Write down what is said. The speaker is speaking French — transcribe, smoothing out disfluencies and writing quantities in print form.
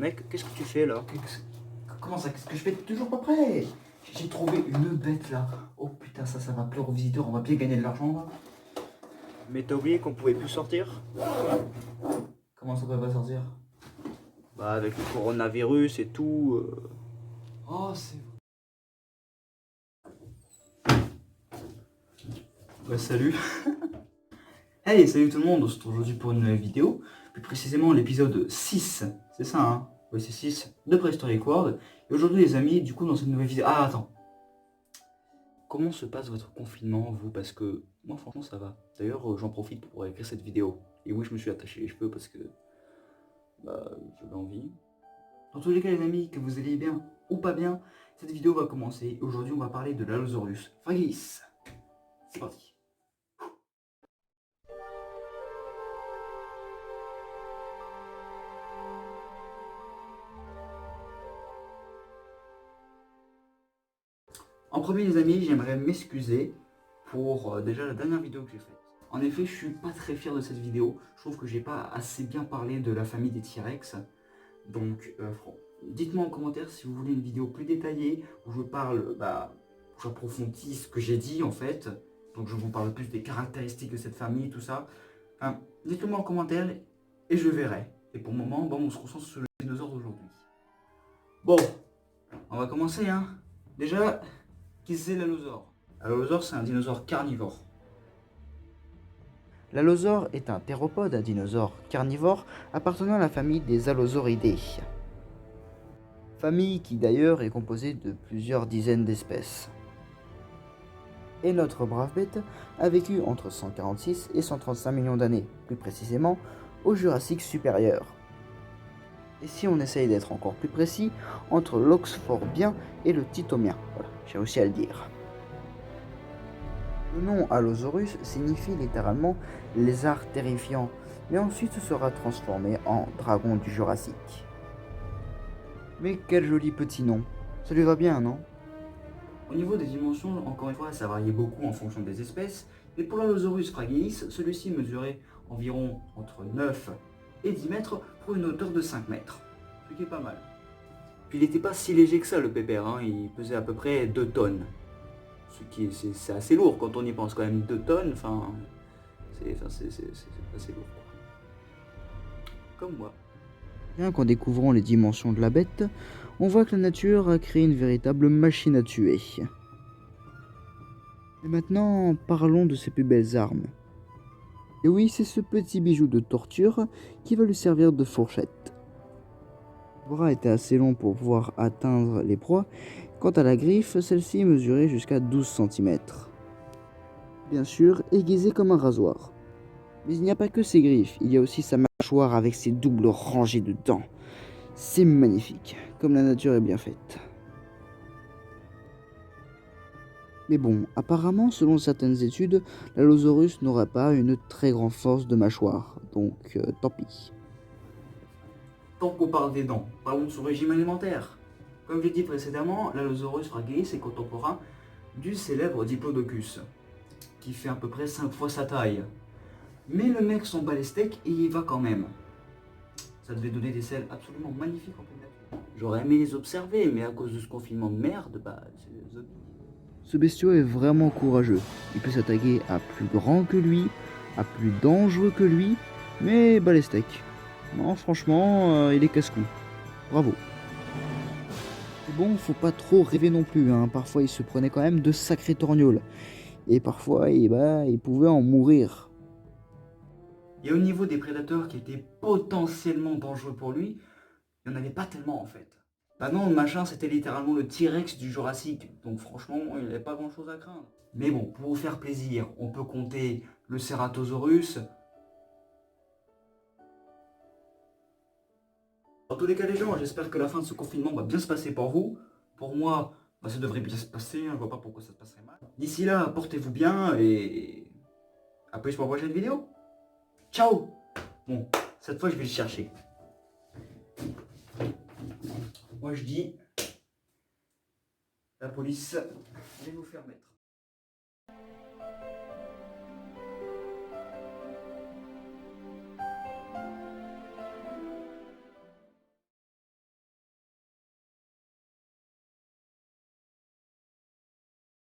Mec, qu'est-ce que tu fais là? Comment ça? Qu'est-ce que je fais? Toujours pas prêt. J'ai trouvé une bête là. Oh putain, ça va plaire aux visiteurs. On va bien gagner de l'argent là. Mais t'as oublié qu'on pouvait plus sortir? Comment ça peut pas sortir? Bah avec le coronavirus et tout. Oh, c'est... salut. Hey, salut tout le monde. On se retrouve aujourd'hui pour une nouvelle vidéo. Plus précisément l'épisode 6. C'est ça, hein? Oui, c'est 6 de Prehistoric World. Et aujourd'hui, les amis, du coup, dans cette nouvelle vidéo... Ah, attends. Comment se passe votre confinement, vous? Parce que moi, franchement, ça va. D'ailleurs, j'en profite pour écrire cette vidéo. Et oui, je me suis attaché les cheveux parce que... Bah, j'avais envie. Dans tous les cas, les amis, que vous alliez bien ou pas bien, cette vidéo va commencer. Aujourd'hui, on va parler de l'Allosaurus fragilis. C'est parti. En premier, les amis, j'aimerais m'excuser pour déjà la dernière vidéo que j'ai faite. En effet, je suis pas très fier de cette vidéo. Je trouve que j'ai pas assez bien parlé de la famille des T-Rex. Donc, dites-moi en commentaire si vous voulez une vidéo plus détaillée où je parle, où j'approfondis ce que j'ai dit en fait. Donc, je vous parle plus des caractéristiques de cette famille, tout ça. Enfin, dites-le moi en commentaire et je verrai. Et pour le moment, bon, on se concentre sur le dinosaure d'aujourd'hui. Bon, on va commencer, hein. Déjà, qu'est-ce que c'est l'allosaure? L'allosaure, c'est un dinosaure carnivore. L'allosaure est un théropode, un dinosaure carnivore appartenant à la famille des Allosauridae. Famille qui d'ailleurs est composée de plusieurs dizaines d'espèces. Et notre brave bête a vécu entre 146 et 135 millions d'années, plus précisément au Jurassique supérieur. Et si on essaye d'être encore plus précis, entre l'Oxfordien et le Titomien. Voilà, j'ai réussi à le dire. Le nom Allosaurus signifie littéralement lézard terrifiant, mais ensuite sera transformé en dragon du Jurassique. Mais quel joli petit nom, ça lui va bien, non? Au niveau des dimensions, encore une fois, ça variait beaucoup en fonction des espèces. Et pour l'Allosaurus fragilis, celui-ci mesurait environ entre 9 et 10 mètres pour une hauteur de 5 mètres. Ce qui est pas mal. Puis il était pas si léger que ça le pépère, hein. Il pesait à peu près 2 tonnes. Ce qui est, c'est assez lourd quand on y pense quand même, 2 tonnes, enfin... C'est assez lourd quoi. Comme moi. Rien qu'en découvrant les dimensions de la bête, on voit que la nature a créé une véritable machine à tuer. Et maintenant, parlons de ses plus belles armes. Et oui, c'est ce petit bijou de torture qui va lui servir de fourchette. Le bras était assez long pour pouvoir atteindre les proies. Quant à la griffe, celle-ci mesurait jusqu'à 12 cm. Bien sûr, aiguisée comme un rasoir. Mais il n'y a pas que ses griffes, il y a aussi sa mâchoire avec ses doubles rangées de dents. C'est magnifique, comme la nature est bien faite. Mais bon, apparemment, selon certaines études, l'Allosaurus n'aurait pas une très grande force de mâchoire, donc tant pis. Tant qu'on parle des dents, parlons de son régime alimentaire. Comme j'ai dit précédemment, l'Allosaurus fragilis est contemporain du célèbre Diplodocus, qui fait à peu près 5 fois sa taille. Mais le mec s'en bat les steaks et il y va quand même. Ça devait donner des selles absolument magnifiques en pleine nature. J'aurais aimé les observer, mais à cause de ce confinement de merde, bah c'est des zombies. Ce bestiau est vraiment courageux. Il peut s'attaquer à plus grand que lui, à plus dangereux que lui, mais bat les steaks. Non, franchement, il est casse-cou. Bravo. Mais bon, faut pas trop rêver non plus, hein. Parfois, il se prenait quand même de sacrés torgnoles. Et parfois, il pouvait en mourir. Et au niveau des prédateurs qui étaient potentiellement dangereux pour lui, il n'y en avait pas tellement en fait. Bah non, le machin c'était littéralement le T-Rex du Jurassique, donc franchement il n'avait pas grand chose à craindre. Mais bon, pour vous faire plaisir, on peut compter le Ceratosaurus. Dans tous les cas les gens, j'espère que la fin de ce confinement va bien se passer pour vous. Pour moi, ça devrait bien se passer, je vois pas pourquoi ça se passerait mal. D'ici là, portez-vous bien et à plus pour la prochaine vidéo. Ciao. Bon, cette fois je vais le chercher. Moi je dis, la police, allez vous faire mettre.